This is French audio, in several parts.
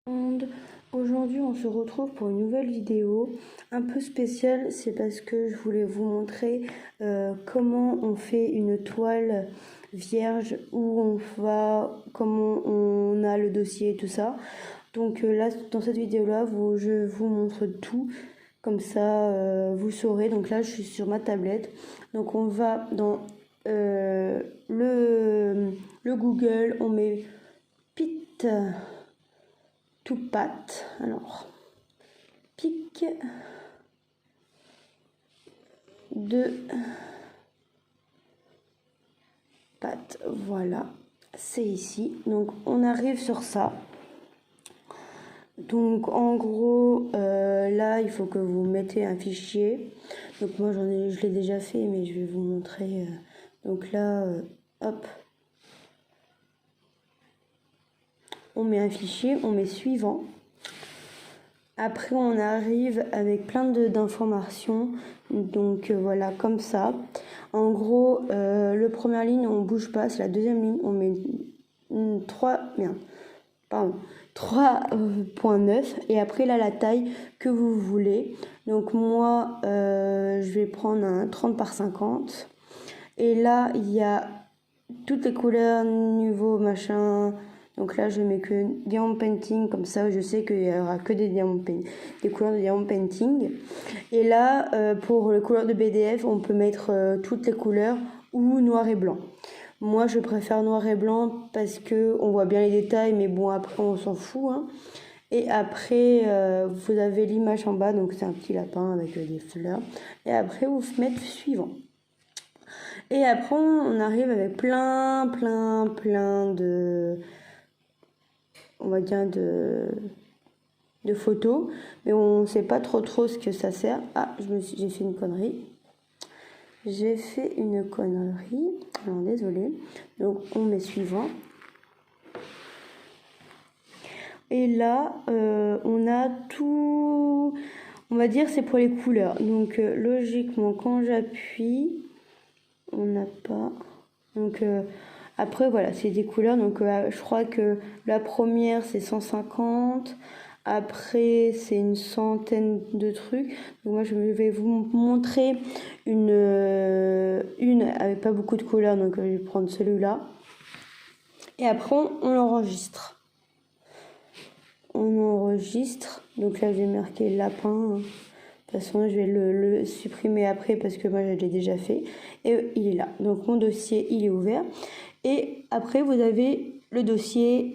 Monde. Aujourd'hui, on se retrouve pour une nouvelle vidéo un peu spéciale. C'est parce que je voulais vous montrer comment on fait une toile vierge, où on va, comment on a le dossier et tout ça. Donc là, dans cette vidéo-là, je vous montre tout. Comme ça, vous saurez. Donc là, je suis sur ma tablette. Donc on va dans le Google, on met Pit to Pat. Alors, pic de pâte. Voilà, c'est ici. Donc on arrive sur ça. Donc en gros, là il faut que vous mettez un fichier. Donc moi je l'ai déjà fait, mais je vais vous montrer. Donc là, hop, on met un fichier, on met suivant. Après on arrive avec plein d'informations. Donc voilà, comme ça. En gros, la première ligne on bouge pas, c'est la deuxième ligne, on met 3.9 et après là la taille que vous voulez. Donc moi je vais prendre un 30 par 50 et là il y a toutes les couleurs niveau machin. Donc là je mets que diamond painting, comme ça je sais qu'il y aura que des couleurs de diamond painting. Et là pour les couleurs de BDF on peut mettre toutes les couleurs ou noir et blanc. Moi, je préfère noir et blanc parce que on voit bien les détails, mais bon, après, on s'en fout. Hein. Et après, vous avez l'image en bas, donc c'est un petit lapin avec des fleurs. Et après, vous mettez suivant. Et après, on arrive avec plein de, on va dire de photos, mais on ne sait pas trop ce que ça sert. Ah, j'ai fait une connerie. Alors désolé. Donc on met suivant. Et là, on a tout. On va dire c'est pour les couleurs. Donc logiquement, quand j'appuie, on n'a pas. Donc après voilà, c'est des couleurs. Donc je crois que la première c'est 150. Après, c'est une centaine de trucs. Donc moi, je vais vous montrer une avec pas beaucoup de couleurs. Donc je vais prendre celui-là. Et après, on l'enregistre. On enregistre. Donc là, j'ai marqué lapin. De toute façon, je vais le supprimer après parce que moi, je l'ai déjà fait. Et il est là. Donc mon dossier, il est ouvert. Et après, vous avez le dossier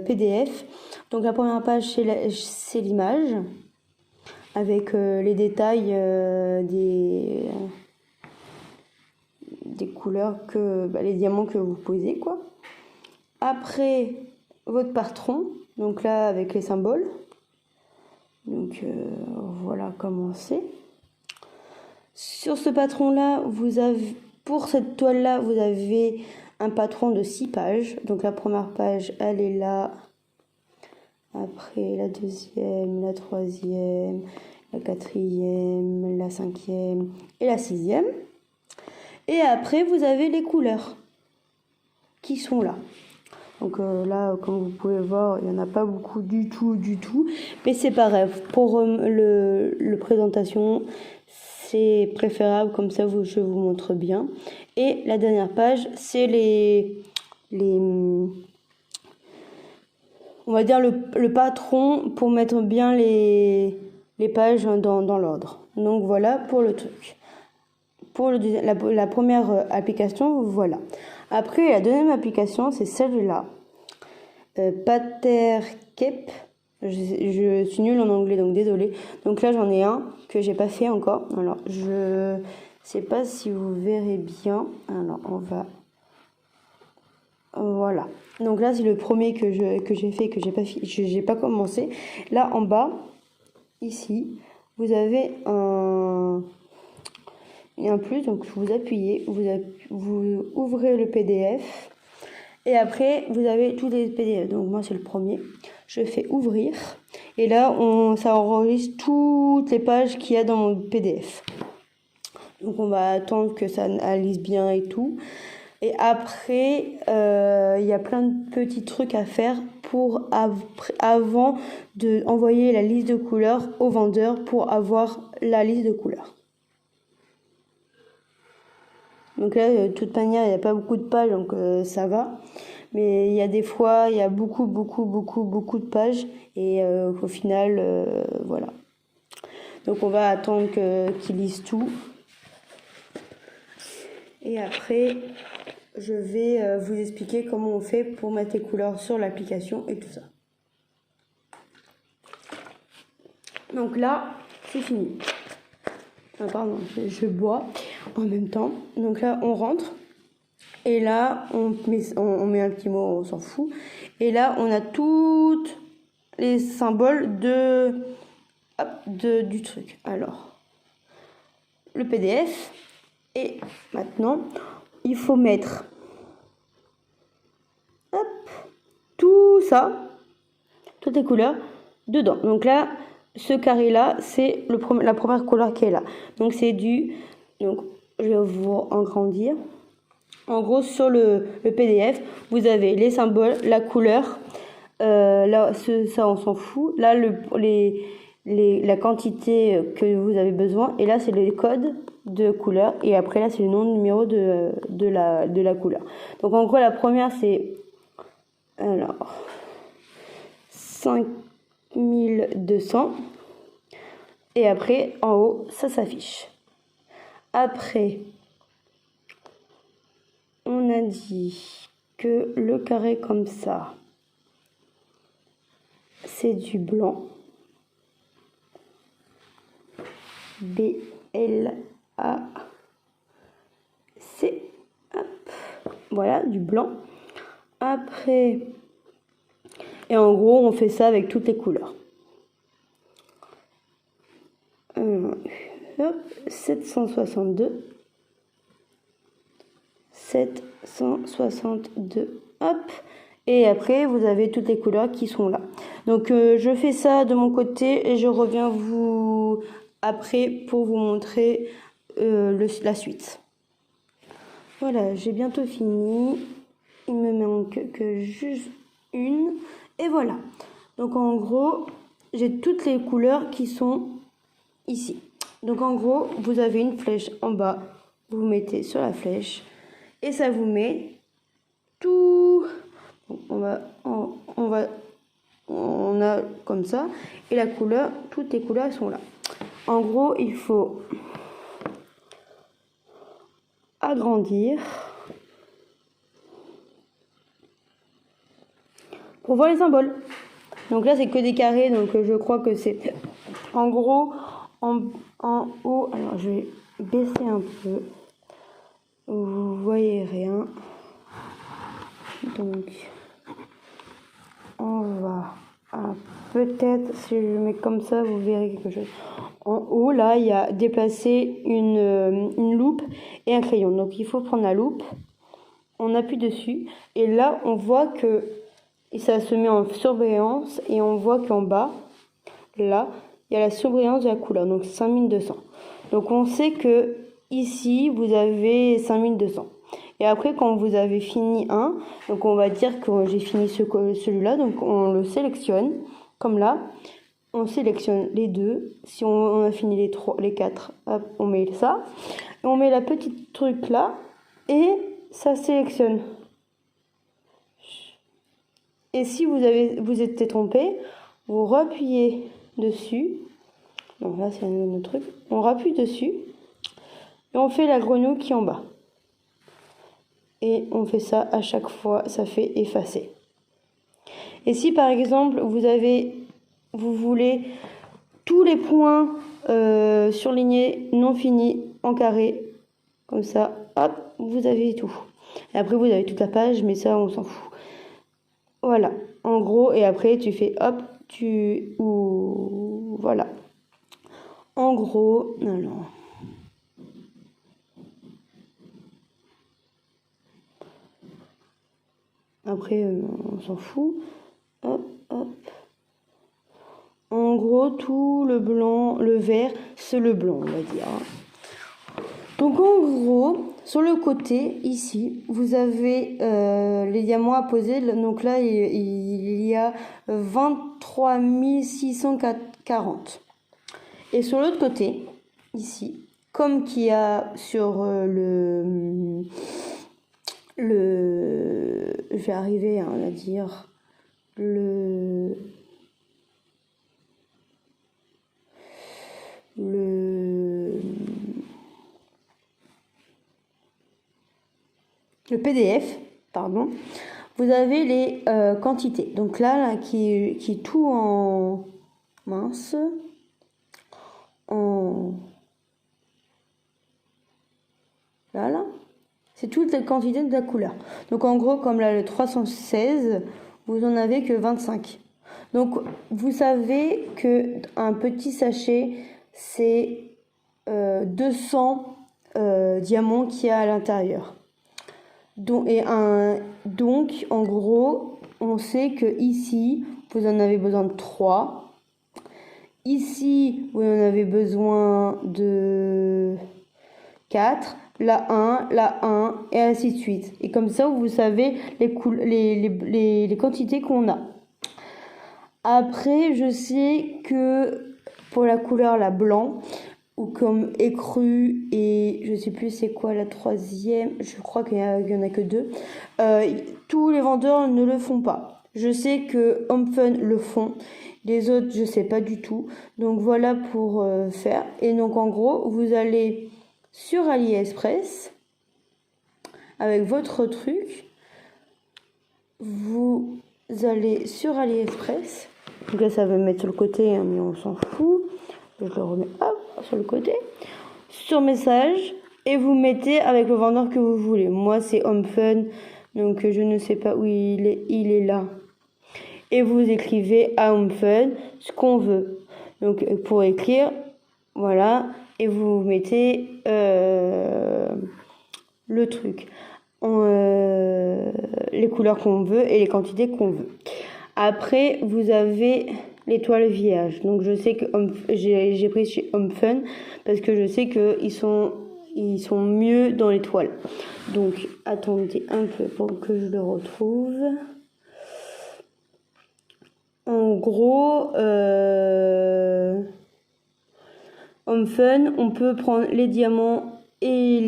PDF. Donc la première page, c'est l'image avec les détails des couleurs les diamants que vous posez, quoi. Après, votre patron, donc là avec les symboles. Donc voilà comment c'est. Sur ce patron-là, pour cette toile-là, vous avez un patron de 6 pages. Donc la première page, elle est là. Après la deuxième, la troisième, la quatrième, la cinquième et la sixième. Et après, vous avez les couleurs qui sont là. Donc là, comme vous pouvez voir, il n'y en a pas beaucoup du tout. Mais c'est pas grave. Pour le présentation, c'est préférable. Comme ça, je vous montre bien. Et la dernière page, c'est on va dire le patron pour mettre bien les pages dans l'ordre. Donc voilà pour le truc. Pour la première application, voilà. Après, la deuxième application, c'est celle-là. Patercape. Je suis nulle en anglais, donc désolé. Donc là, j'en ai un que j'ai pas fait encore. Alors, je sais pas si vous verrez bien. Alors, on va... Voilà. Donc là, c'est le premier que j'ai fait, que j'ai pas commencé. Là, en bas, ici, vous avez un plus. Donc, vous appuyez, vous ouvrez le PDF. Et après, vous avez tous les PDF. Donc, moi, c'est le premier. Je fais ouvrir. Et là, ça enregistre toutes les pages qu'il y a dans mon PDF. Donc, on va attendre que ça lise bien et tout. Et après, il y a plein de petits trucs à faire pour avant de envoyer la liste de couleurs au vendeur pour avoir la liste de couleurs. Donc là, de toute manière, il n'y a pas beaucoup de pages, donc ça va. Mais il y a des fois, il y a beaucoup de pages. Et au final, voilà. Donc on va attendre qu'ils lisent tout. Et après, je vais vous expliquer comment on fait pour mettre les couleurs sur l'application et tout ça. Donc là, c'est fini. Ah, pardon, je bois en même temps. Donc là, on rentre. Et là, on met un petit mot, on s'en fout. Et là, on a tous les symboles du truc. Alors, le PDF. Et maintenant, il faut mettre tout ça, toutes les couleurs, dedans. Donc là, ce carré-là, c'est la première couleur qui est là. Donc c'est donc je vais vous agrandir. En gros, sur le PDF, vous avez les symboles, la couleur. Là, ça, on s'en fout. Là, la quantité que vous avez besoin. Et là, c'est les codes de couleur. Et après, là, c'est le nom, le numéro de la couleur. Donc, en gros, la première, c'est... Alors... 5200. Et après, en haut, ça s'affiche. Après, on a dit que le carré comme ça, c'est du blanc. B-L-A-C. Voilà, du blanc. Après, et en gros, on fait ça avec toutes les couleurs. 762. 762. Hop. Et après, vous avez toutes les couleurs qui sont là. Donc, je fais ça de mon côté et je reviens après pour vous montrer la suite. Voilà, j'ai bientôt fini. Il me manque que juste une. Et voilà. Donc, en gros, j'ai toutes les couleurs qui sont ici. Donc, en gros, vous avez une flèche en bas. Vous mettez sur la flèche. Et ça vous met tout. On a comme ça. Et la couleur, toutes les couleurs sont là. En gros, il faut agrandir pour voir les symboles. Donc là, c'est que des carrés, donc je crois que c'est... En gros, en haut... Alors, je vais baisser un peu. Vous voyez rien. Donc, on va... peut-être, si je mets comme ça, vous verrez quelque chose. En haut, là, il y a déplacé une loupe et un crayon. Donc, il faut prendre la loupe. On appuie dessus. Et là, on voit que ça se met en surbrillance. Et on voit qu'en bas, là, il y a la surbrillance de la couleur. Donc, 5200. Donc, on sait que ici, vous avez 5200. Et après, quand vous avez fini un, donc on va dire que j'ai fini celui-là. Donc, on le sélectionne. Comme là. On sélectionne les deux. Si on a fini les quatre, hop, on met ça. Et on met la petite truc là. Et ça sélectionne. Et si vous êtes trompé, vous rappuyez dessus. Donc là, c'est un autre truc. On rappuie dessus. Et on fait la grenouille qui est en bas. Et on fait ça à chaque fois. Ça fait effacer. Et si par exemple, vous voulez tous les points surlignés, non finis, en carré, comme ça, hop, vous avez tout. Et après, vous avez toute la page, mais ça, on s'en fout. Voilà, en gros, et après, tu fais hop, voilà. En gros, alors... Après, on s'en fout. Hop, hop. En gros, tout le blanc, le vert, c'est le blanc, on va dire. Donc, en gros, Sur le côté, ici, vous avez les diamants à poser. Donc là, il y a 23 640. Et sur l'autre côté, ici, comme qu'il y a sur je vais arriver à dire le PDF, pardon, vous avez les quantités. Donc là qui est tout en mince, en là, c'est toute la quantité de la couleur. Donc en gros, comme là le 316, vous en avez que 25. Donc vous savez que un petit sachet, c'est 200 diamants qu'il y a à l'intérieur. Donc en gros, on sait que ici, vous en avez besoin de 3. Ici, vous en avez besoin de 4. La 1, et ainsi de suite. Et comme ça, vous savez les quantités qu'on a. Après, je sais que pour la couleur, la blanc, ou comme écru, et je sais plus c'est quoi la troisième, je crois qu'il y en a que 2, tous les vendeurs ne le font pas. Je sais que Home Fun le font, les autres je sais pas du tout. Donc voilà pour faire. Et donc en gros, vous allez sur AliExpress avec votre truc, vous allez sur AliExpress, donc là ça va me mettre sur le côté, hein, mais on s'en fout, je le remets sur le côté, sur message, et vous mettez avec le vendeur que vous voulez. Moi c'est Home Fun, donc je ne sais pas où il est là, et vous écrivez à Home Fun ce qu'on veut. Donc pour écrire, voilà, et vous mettez le truc, les couleurs qu'on veut et les quantités qu'on veut. Après, vous avez l'étoile vierge. Donc je sais que j'ai pris chez Home Fun parce que je sais que ils sont mieux dans l'étoile. Donc attendez un peu pour que je le retrouve. En gros, Home Fun, on peut prendre les diamants et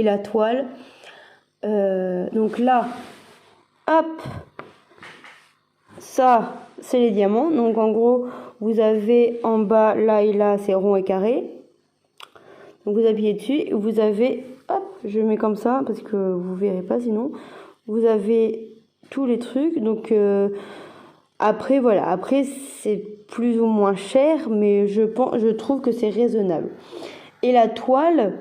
la toile. Donc là, hop, ça c'est les diamants. Donc en gros, vous avez en bas, là et là, c'est rond et carré. Donc vous appuyez dessus et vous avez, hop, je mets comme ça parce que vous verrez pas sinon. Vous avez tous les trucs. Donc après voilà, après c'est plus ou moins cher, mais je trouve que c'est raisonnable. Et la toile,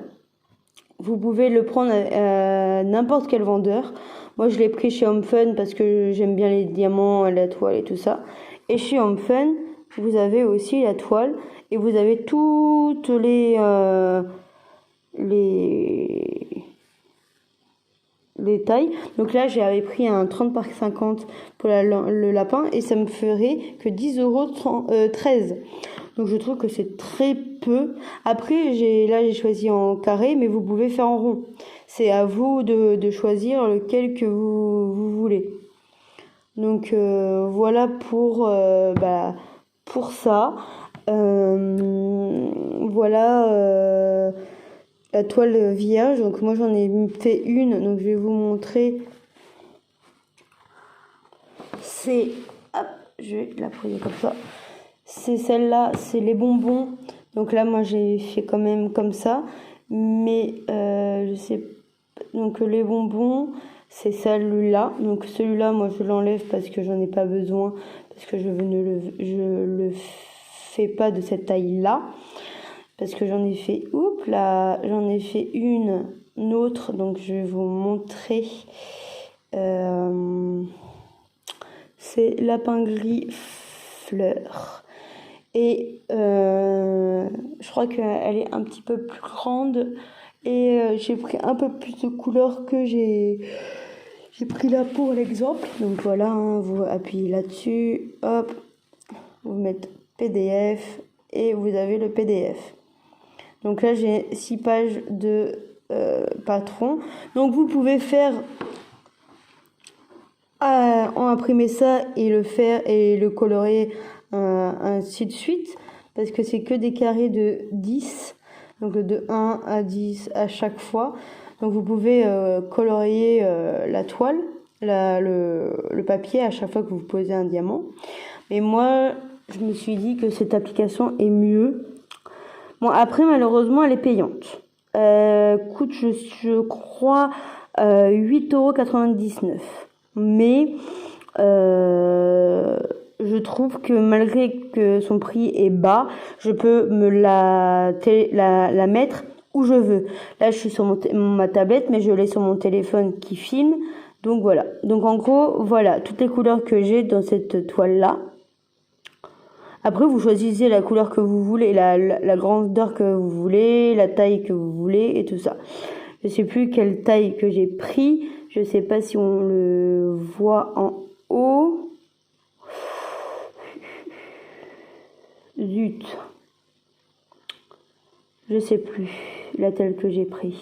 vous pouvez le prendre à n'importe quel vendeur. Moi, je l'ai pris chez Home Fun parce que j'aime bien les diamants, la toile et tout ça. Et chez Home Fun, vous avez aussi la toile et vous avez toutes les tailles. Donc là, j'avais pris un 30 par 50 pour le lapin et ça me ferait que 10,13 €. Donc je trouve que c'est très peu. Après, j'ai choisi en carré, mais vous pouvez faire en rond. C'est à vous de choisir lequel que vous voulez. Donc voilà pour ça. Voilà la toile vierge. Donc moi j'en ai fait une, donc je vais vous montrer. C'est, hop, je vais la poser comme ça. C'est celle-là, c'est les bonbons. Donc là, moi, j'ai fait quand même comme ça. Mais je sais. Donc les bonbons, c'est celui-là. Donc celui-là, moi, je l'enlève parce que j'en ai pas besoin. Parce que je le fais pas de cette taille-là. Parce que j'en ai fait, j'en ai fait une autre. Donc je vais vous montrer. C'est lapin gris fleur. Et je crois qu'elle est un petit peu plus grande. Et j'ai pris un peu plus de couleurs que j'ai pris là pour l'exemple. Donc voilà, hein, vous appuyez là-dessus. Hop, vous mettez PDF. Et vous avez le PDF. Donc là, j'ai 6 pages de patron. Donc vous pouvez faire imprimer ça et le faire et le colorier ainsi de suite, parce que c'est que des carrés de 10, donc de 1 à 10 à chaque fois. Donc vous pouvez colorier la toile, le papier à chaque fois que vous posez un diamant. Mais moi, je me suis dit que cette application est mieux. Bon, après, malheureusement, elle est payante. Coûte, je crois, 8,99 €. Mais je trouve que malgré que son prix est bas, je peux me la mettre où je veux. Là, je suis sur ma tablette, mais je l'ai sur mon téléphone qui filme. Donc voilà. Donc en gros, voilà toutes les couleurs que j'ai dans cette toile-là. Après, vous choisissez la couleur que vous voulez, la grandeur que vous voulez, la taille que vous voulez et tout ça. Je sais plus quelle taille que j'ai pris. Je sais pas si on le voit en haut. Zut. Je sais plus la taille que j'ai pris.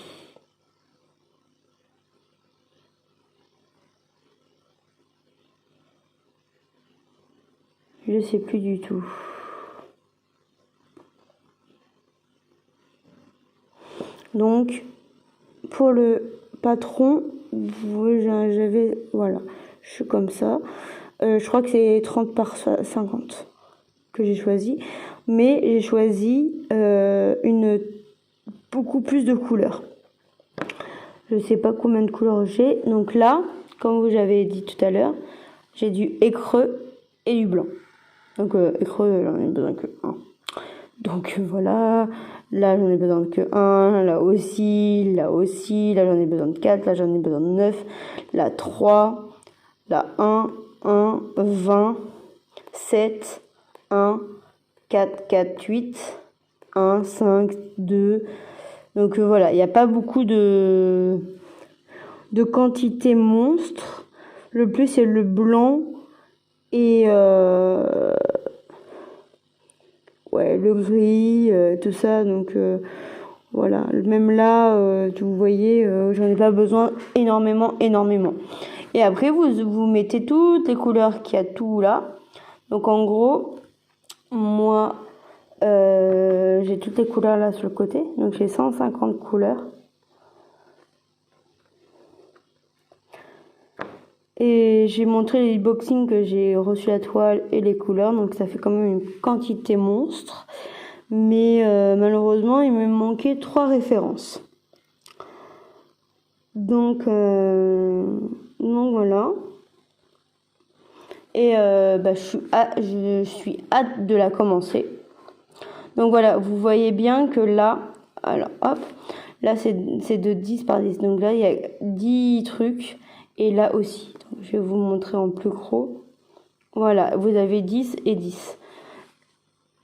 Je sais plus du tout. Donc, pour le patron, j'avais, voilà, je suis comme ça. Je crois que c'est 30 par 50 que j'ai choisi. Mais j'ai choisi beaucoup plus de couleurs. Je sais pas combien de couleurs j'ai. Donc là, comme j'avais dit tout à l'heure, j'ai du écreux et du blanc. Donc écreux, j'en ai besoin que un. Donc voilà, là j'en ai besoin que un, là aussi, là j'en ai besoin de 4, là j'en ai besoin de 9, là 3, là 1, 20, 7, 1, 4, 4, 8, 1, 5, 2. Donc voilà, il n'y a pas beaucoup de quantité monstre. Le plus c'est le blanc et le gris, tout ça. Donc voilà, même là, vous voyez, j'en ai pas besoin énormément. Et après, vous mettez toutes les couleurs qu'il y a tout là. Donc en gros, moi, j'ai toutes les couleurs là sur le côté. Donc j'ai 150 couleurs. Et j'ai montré les boxings que j'ai reçu la toile et les couleurs. Donc ça fait quand même une quantité monstre. Mais malheureusement, il me manquait 3 références. Donc voilà. Et je suis hâte de la commencer. Donc voilà, vous voyez bien que là, alors hop, là c'est de 10 par 10. Donc là, il y a 10 trucs. Et là aussi. Donc, je vais vous montrer en plus gros. Voilà, vous avez 10 et 10.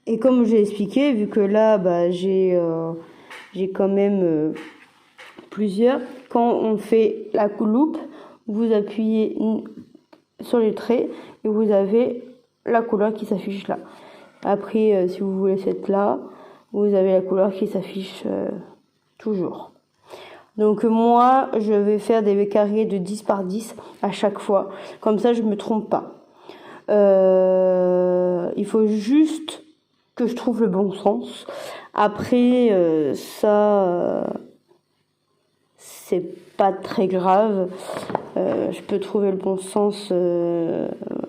Et comme j'ai expliqué, vu que là, j'ai quand même plusieurs. Quand on fait la loupe, vous appuyez sur les traits et vous avez la couleur qui s'affiche là. Après, si vous voulez cette là, vous avez la couleur qui s'affiche toujours. Donc moi, je vais faire des carrés de 10 par 10 à chaque fois. Comme ça, je me trompe pas. Il faut juste que je trouve le bon sens. Après, c'est pas très grave. Je peux trouver le bon sens.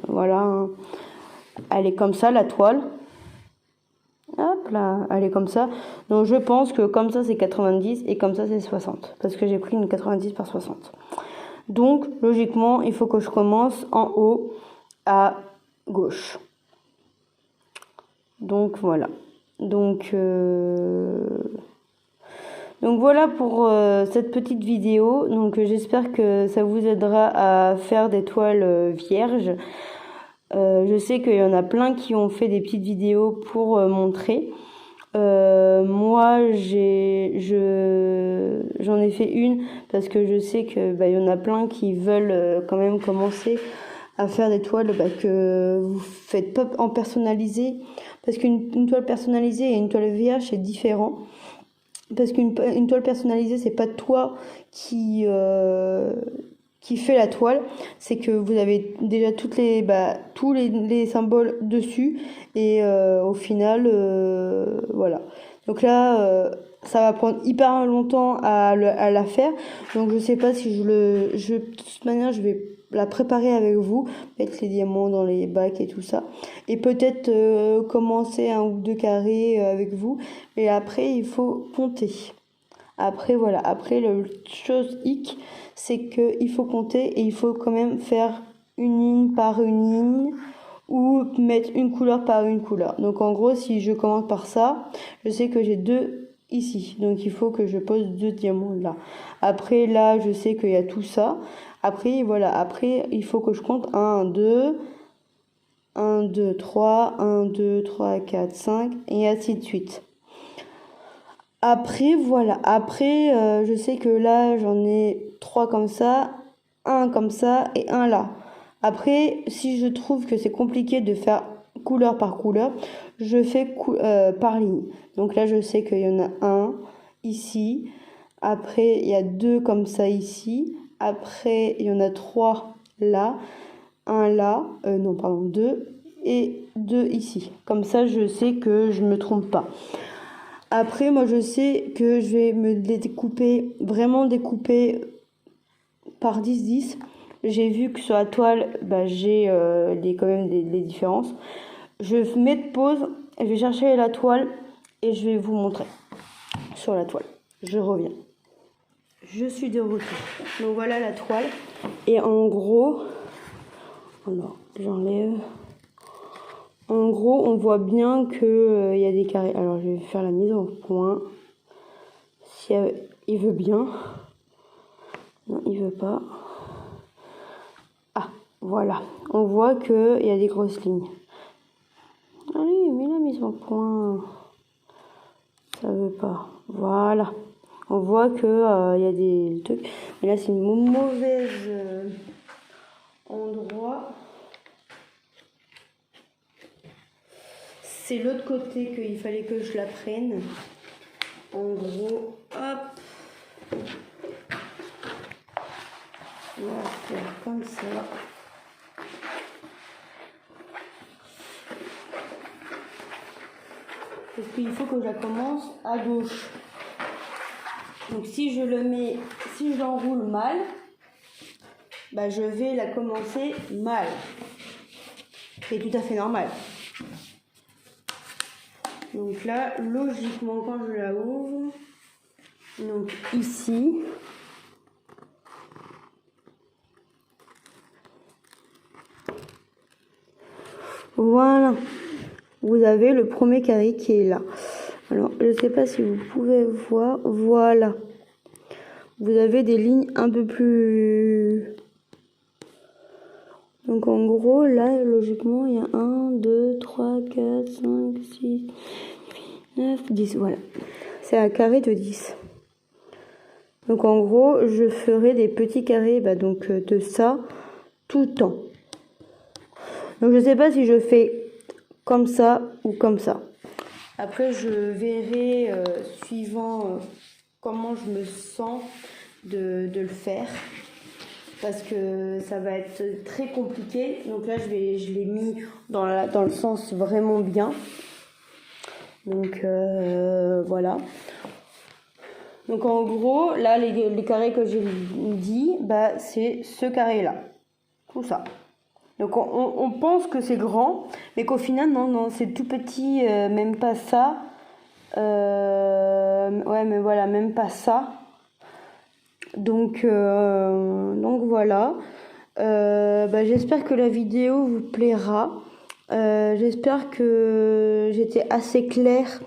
Voilà. Elle est comme ça, la toile. Hop là, elle est comme ça. Donc je pense que comme ça c'est 90 et comme ça c'est 60. Parce que j'ai pris une 90 par 60. Donc logiquement, il faut que je commence en haut à gauche. Donc voilà. Donc voilà pour cette petite vidéo. Donc j'espère que ça vous aidera à faire des toiles vierges. Je sais qu'il y en a plein qui ont fait des petites vidéos pour montrer. Moi, j'en ai fait une parce que je sais que y en a plein qui veulent quand même commencer à faire des toiles que vous faites pas en personnalisé, parce qu'une toile personnalisée et une toile vierge c'est différent. parce qu'une toile personnalisée, c'est pas toi qui fait la toile, c'est que vous avez déjà tous les symboles dessus et au final, voilà. Donc là, ça va prendre hyper longtemps à la faire, donc je sais pas si de toute manière, je vais la préparer avec vous, mettre les diamants dans les bacs et tout ça, et peut-être commencer un ou deux carrés avec vous, et après il faut compter. Après voilà, après la chose hic, c'est que il faut compter et il faut quand même faire une ligne par une ligne ou mettre une couleur par une couleur. Donc en gros, si je commence par ça, je sais que j'ai 2 ici. Donc il faut que je pose 2 diamants là. Après là, je sais qu'il y a tout ça. Après voilà, après il faut que je compte 1 2 1 2 3 1 2 3 4 5 et ainsi de suite. Après, voilà. Après, je sais que là, j'en ai 3 comme ça, un comme ça et un là. Après, si je trouve que c'est compliqué de faire couleur par couleur, je fais par ligne. Donc là, je sais qu'il y en a un ici. Après, il y a 2 comme ça ici. Après, il y en a 3 là. Un là. Non, pardon, 2. Et 2 ici. Comme ça, je sais que je ne me trompe pas. Après, moi, je sais que je vais me les découper, vraiment découper par 10-10. J'ai vu que sur la toile, j'ai quand même les différences. Je vais mettre pause, je vais chercher la toile et je vais vous montrer sur la toile. Je reviens. Je suis de retour. Donc voilà la toile. Et en gros, alors j'enlève. En gros, on voit bien que y a des carrés. Alors je vais faire la mise en point. Si il veut bien. Non, il veut pas. Ah, voilà. On voit qu'il y a des grosses lignes. Allez, mets la mise en point. Ça veut pas. Voilà. On voit que y a des trucs. Mais là, c'est une mauvaise endroit. C'est l'autre côté qu'il fallait que je la prenne. En gros, hop. On va faire comme ça. Parce qu'il faut que je la commence à gauche. Donc si je l'enroule mal, je vais la commencer mal. C'est tout à fait normal. Donc là, logiquement, quand je la ouvre, donc ici, voilà, vous avez le premier carré qui est là. Alors, je ne sais pas si vous pouvez voir, voilà. Vous avez des lignes un peu plus... Donc en gros, là, logiquement, il y a 1, 2, 3, 4, 5, 6, 9, 10, voilà. C'est un carré de 10. Donc en gros, je ferai des petits carrés de ça tout le temps. Donc je ne sais pas si je fais comme ça ou comme ça. Après, je verrai suivant comment je me sens de le faire. Parce que ça va être très compliqué. Donc là, je l'ai mis dans le sens vraiment bien. Donc voilà. Donc en gros, là, les carrés que j'ai dit, c'est ce carré-là. Tout ça. Donc on pense que c'est grand, mais qu'au final, non, c'est tout petit, même pas ça. Ouais, mais voilà, même pas ça. Donc voilà. J'espère que la vidéo vous plaira. J'espère que j'étais assez claire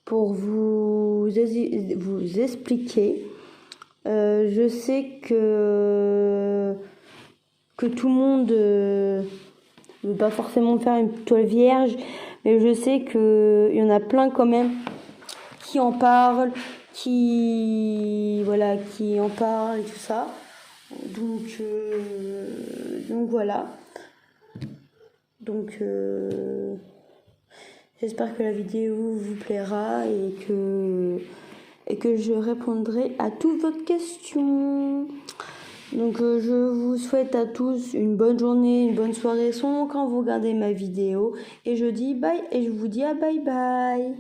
pour vous expliquer. Je sais que tout le monde ne veut pas forcément faire une toile vierge, mais je sais qu'il y en a plein quand même qui en parlent, qui en parlent et tout ça. Donc voilà. Donc j'espère que la vidéo vous plaira et que et que je répondrai à toutes vos questions. Donc je vous souhaite à tous une bonne journée, une bonne soirée selon quand vous regardez ma vidéo. Et je dis bye et je vous dis à bye bye.